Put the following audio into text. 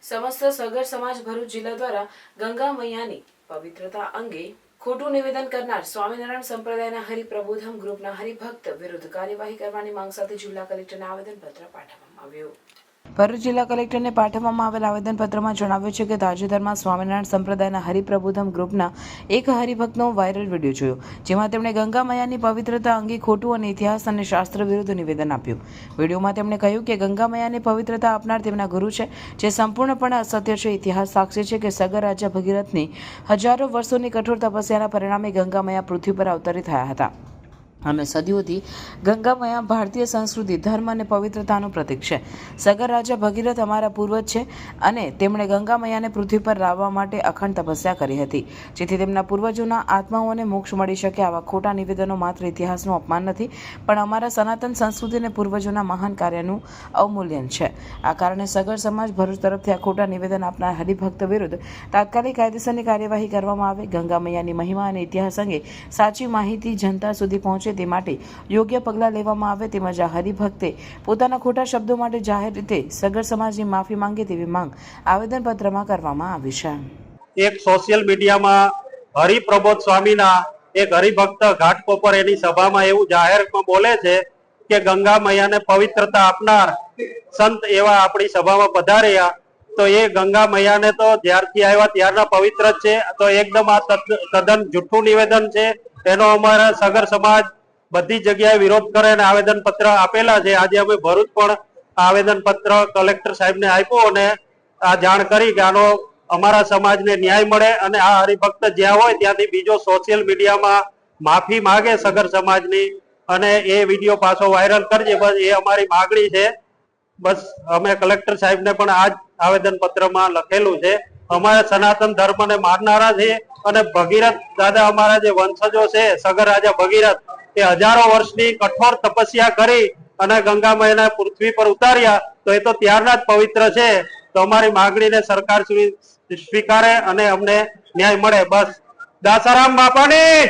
સમસ્ત સગર સમાજ ભરૂચ જિલ્લા દ્વારા ગંગા મૈયાની પવિત્રતા અંગે ખોટું નિવેદન કરનાર સ્વામિનારાયણ સંપ્રદાયના હરિપ્રબોધમ ગ્રુપના હરિભક્ત વિરુદ્ધ કાર્યવાહી કરવાની માંગ સાથે જિલ્લા કલેક્ટરને આવેદનપત્ર પાઠવવામાં આવ્યું. ભરૂચ જિલ્લા કલેક્ટરને પાઠવવામાં આવેલ આવેદનપત્રમાં જણાવ્યું છે કે તાજેતરમાં સ્વામિનારાયણ સંપ્રદાયના હરિપ્રબોધમ ગ્રુપના એક હરિભક્તનો વાયરલ વિડીયો જોયો, જેમાં તેમણે ગંગા મૈયાની પવિત્રતા અંગે ખોટું અને ઇતિહાસ અને શાસ્ત્ર વિરુદ્ધ નિવેદન આપ્યું. વિડીયોમાં તેમણે કહ્યું કે ગંગા મૈયાની પવિત્રતા આપનાર તેમના ગુરુ છે, જે સંપૂર્ણપણે અસત્ય છે. ઇતિહાસ સાક્ષી છે કે સગર રાજા ભગીરથની હજારો વર્ષોની કઠોર તપસ્યાના પરિણામે ગંગા મૈયા પૃથ્વી પર અવતરિત થયા હતા અને સદીઓથી ગંગા મૈયા ભારતીય સંસ્કૃતિ, ધર્મ અને પવિત્રતાનું પ્રતીક છે. સગર રાજા ભગીરથ અમારા પૂર્વજ છે અને તેમણે ગંગા મૈયાને પૃથ્વી પર લાવવા માટે અખંડ તપસ્યા કરી હતી, જેથી તેમના પૂર્વજોના આત્માઓને મોક્ષ મળી શકે. આવા ખોટા નિવેદનો માત્ર ઇતિહાસનું અપમાન નથી, પણ અમારા સનાતન સંસ્કૃતિ અને પૂર્વજોના મહાન કાર્યનું અવમૂલ્યન છે. આ કારણે સગર સમાજ ભરૂચ તરફથી આ ખોટા નિવેદન આપનાર હરિભક્ત વિરુદ્ધ તાત્કાલિક કાયદેસરની કાર્યવાહી કરવામાં આવે. ગંગા મૈયાની મહિમા અને ઇતિહાસ અંગે સાચી માહિતી જનતા સુધી પહોંચે તે માટે યોગ્ય પગલાં લેવામાં આવે. તેમજ આ હરિભક્તે પોતાના ખોટા શબ્દો માટે જાહેર રીતે સગર સમાજની માફી માંગે તેવી માંગ આવેદનપત્રમાં કરવામાં આવી છે. એક સોશિયલ મીડિયામાં હરિપ્રબોધ સ્વામીના એક હરિભક્ત ઘાટકોપર એની સભામાં એવું જાહેરમાં બોલે છે કે ગંગા મૈયાને પવિત્રતા આપનાર સંત એવા આપણી સભામાં પધાર્યા, તો એ ગંગા મૈયાને તો જ્યારથી આવ્યા ત્યારના પવિત્ર જ છે. તો એકદમ આ તદ્દન જૂઠું નિવેદન છે. એનો અમારા સગર સમાજ બધી જગ્યાએ વિરોધ કરે અને આવેદન પત્ર આપેલા છે. આજે અમે ભરૂચ પણ આવેદન પત્ર કલેક્ટર સાહેબને આપ્યો અને આ જાણ કરી કે આનો અમારા સમાજને ન્યાય મળે અને આ હરિભક્ત જ્યાં હોય ત્યાંથી બીજો સોશિયલ મીડિયામાં માફી માંગે સગર સમાજની અને એ વિડીયો પાછો વાયરલ કરજે. બસ એ અમારી માગણી છે. બસ અમે કલેક્ટર સાહેબને પણ આ જ આવેદન પત્રમાં લખેલું છે. અમારા સનાતન ધર્મને માનનારા છે અને ભગીરથ દાદા અમારા જે વંશજો છે, સગર રાજા ભગીરથ, એ હજારો વર્ષની કઠોર તપસ્યા કરી અને ગંગા મૈયાને પૃથ્વી પર ઉતાર્યા, તો એ તો ત્યારના જ પવિત્ર છે. તો અમારી માગણીને સરકાર સ્વીકારે અને અમને ન્યાય મળે. બસ દાસારામ બાપાની